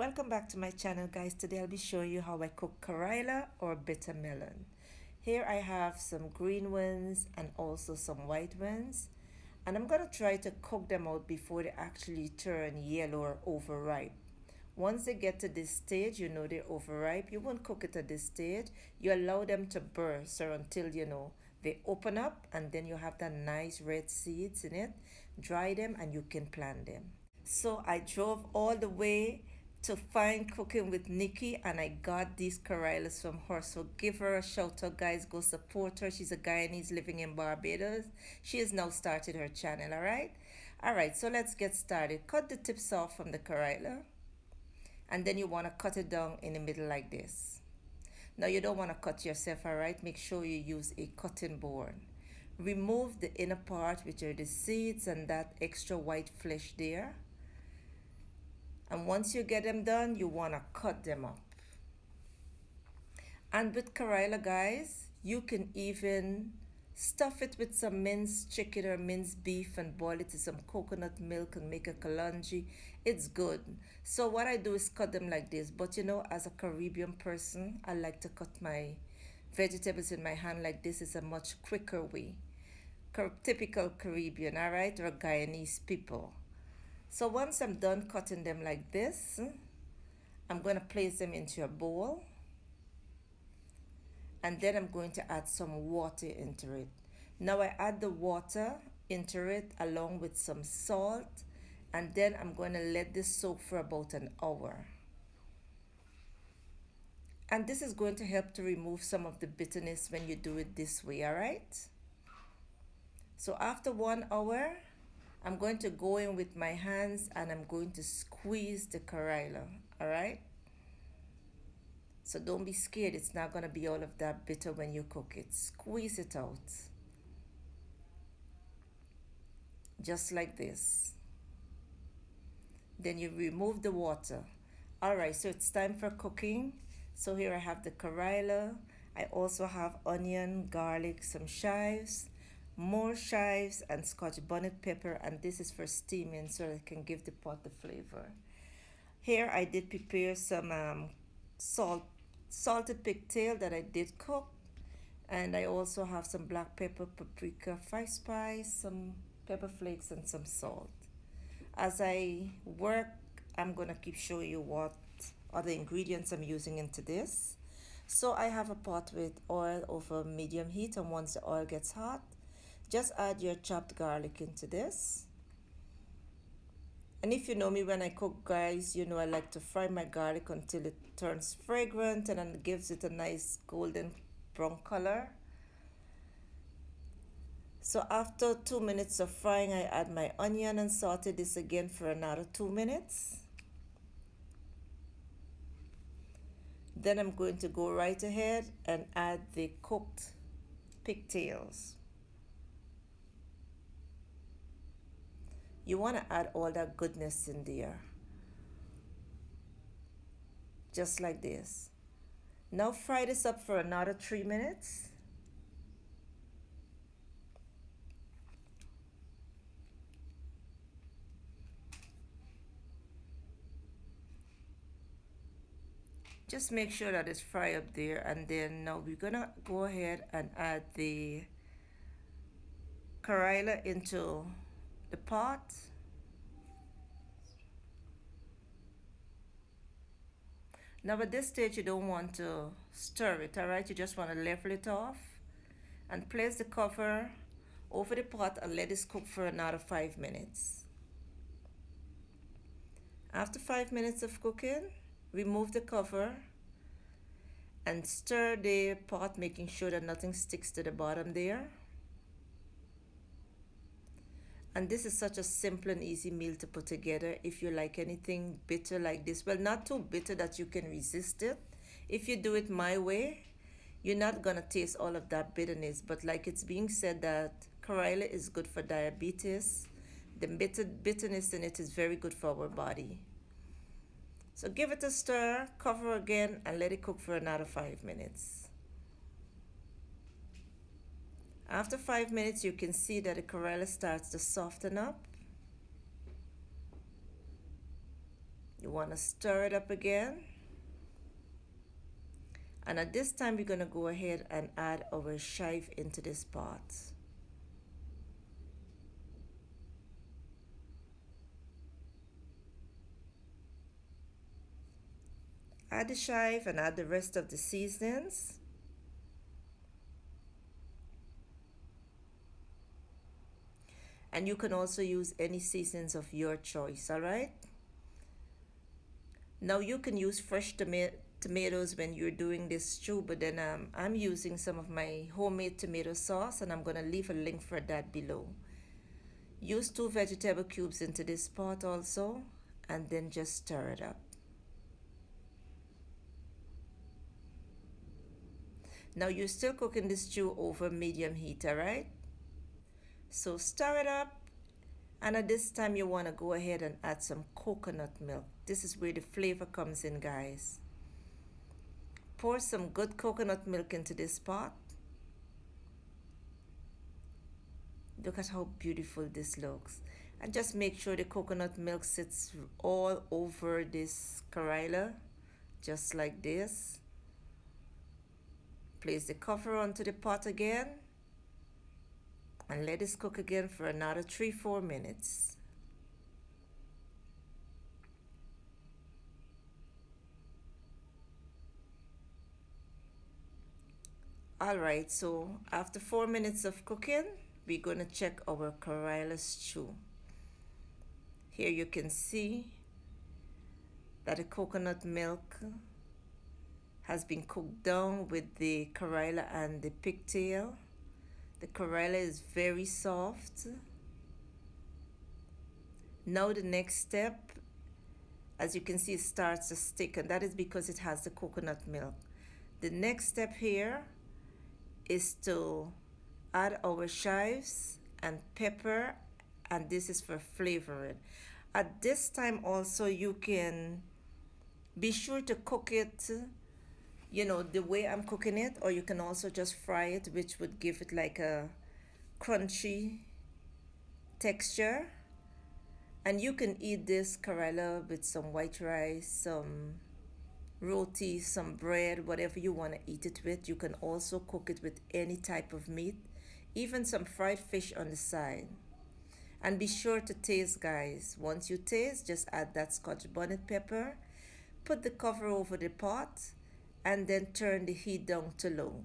Welcome back to my channel, guys. Today I'll be showing you how I cook Karela or bitter melon. Here I have some green ones and also some white ones, and I'm going to try to cook them out before they actually turn yellow or overripe. Once they get to this stage, you know they're overripe. You won't cook it at this stage. You allow them to burst or until they open up, and then you have that nice red seeds in it. Dry them and you can plant them. So I drove all the way to find Cooking with Nikki, and I got these Karelas from her. So give her a shout out, guys. Go support her. She's a Guyanese living in Barbados. She has now started her channel, Alright, so let's get started. Cut the tips off from the Karela, and then you want to cut it down in the middle like this. Now you don't want to cut yourself, alright? Make sure you use a cutting board. Remove the inner part, which are the seeds and that extra white flesh there. And once you get them done, you want to cut them up. And with Karela, guys, you can even stuff it with some minced chicken or minced beef and boil it in some coconut milk and make a kalonji. It's good. So what I do is cut them like this. But as a Caribbean person, I like to cut my vegetables in my hand like this. Is a much quicker way. Typical Caribbean, alright, or Guyanese people. So once I'm done cutting them like this, I'm going to place them into a bowl. And then I'm going to add some water into it. Now I add the water into it along with some salt. And then I'm going to let this soak for about an hour. And this is going to help to remove some of the bitterness when you do it this way, alright? So after 1 hour, I'm going to go in with my hands and I'm going to squeeze the Karela, alright? So don't be scared, it's not going to be all of that bitter when you cook it. Squeeze it out. Just like this. Then you remove the water. Alright, so it's time for cooking. So here I have the Karela. I also have onion, garlic, some chives, more chives and Scotch Bonnet Pepper, and this is for steaming so it can give the pot the flavor. Here I did prepare some salted pigtail that I did cook, and I also have some black pepper, paprika, 5-spice, some pepper flakes and some salt. As I work, I'm gonna keep showing you what other ingredients I'm using into this. So I have a pot with oil over medium heat, and once the oil gets hot, just add your chopped garlic into this. And if you know me, when I cook, guys, I like to fry my garlic until it turns fragrant and then it gives it a nice golden brown color. So after 2 minutes of frying, I add my onion and saute this again for another 2 minutes. Then I'm going to go right ahead and add the cooked pigtails. You want to add all that goodness in there. Just like this. Now fry this up for another 3 minutes. Just make sure that it's fried up there, and then now we're gonna go ahead and add the Karela into the pot. Now at this stage you don't want to stir it, alright? You just want to level it off and place the cover over the pot and let this cook for another 5 minutes. After 5 minutes of cooking, remove the cover and stir the pot, making sure that nothing sticks to the bottom there. And this is such a simple and easy meal to put together. If you like anything bitter like this, well, not too bitter that you can resist it. If you do it my way, you're not gonna taste all of that bitterness. But like it's being said that Karela is good for diabetes. The bitterness in it is very good for our body. So give it a stir, cover again, and let it cook for another 5 minutes. After 5 minutes, you can see that the Karela starts to soften up. You want to stir it up again. And at this time, we're going to go ahead and add our chive into this pot. Add the chive and add the rest of the seasonings. And you can also use any seasonings of your choice, all right? Now you can use fresh tomatoes when you're doing this stew, but then I'm using some of my homemade tomato sauce, and I'm gonna leave a link for that below. Use 2 vegetable cubes into this pot also, and then just stir it up. Now you're still cooking this stew over medium heat, all right? So stir it up, and at this time you want to go ahead and add some coconut milk. This is where the flavor comes in, guys. Pour some good coconut milk into this pot. Look at how beautiful this looks. And just make sure the coconut milk sits all over this Karela, just like this. Place the cover onto the pot again and let this cook again for another 3-4 minutes. Alright, so after 4 minutes of cooking, we're going to check our Karela stew. Here you can see that the coconut milk has been cooked down with the Karela and the pigtail. The Karela is very soft. Now the next step, as you can see, it starts to stick, and that is because it has the coconut milk. The next step here is to add our chives and pepper, and this is for flavoring. At this time also, you can be sure to cook it, you know, the way I'm cooking it, or you can also just fry it, which would give it like a crunchy texture. And you can eat this Karela with some white rice, some roti, some bread, whatever you want to eat it with. You can also cook it with any type of meat, even some fried fish on the side. And be sure to taste, guys. Once you taste, just add that Scotch Bonnet Pepper, put the cover over the pot, and then turn the heat down to low.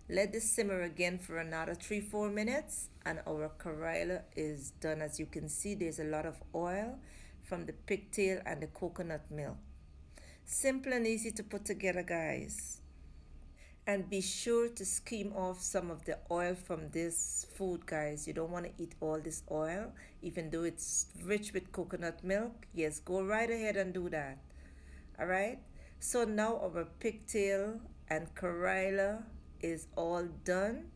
Let this simmer again for another 3-4 minutes, and our Karela is done. As you can see, there's a lot of oil from the pigtail and the coconut milk. Simple and easy to put together, guys. And be sure to skim off some of the oil from this food, guys. You don't want to eat all this oil, even though it's rich with coconut milk. Yes, go right ahead and do that. All right? So now our pigtail and Karela is all done.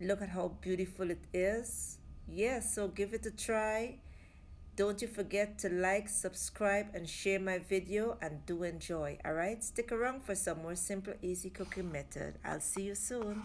Look at how beautiful it is. Yes, so give it a try. Don't you forget to like, subscribe, and share my video, and do enjoy. All right, stick around for some more simple, easy cooking method. I'll see you soon.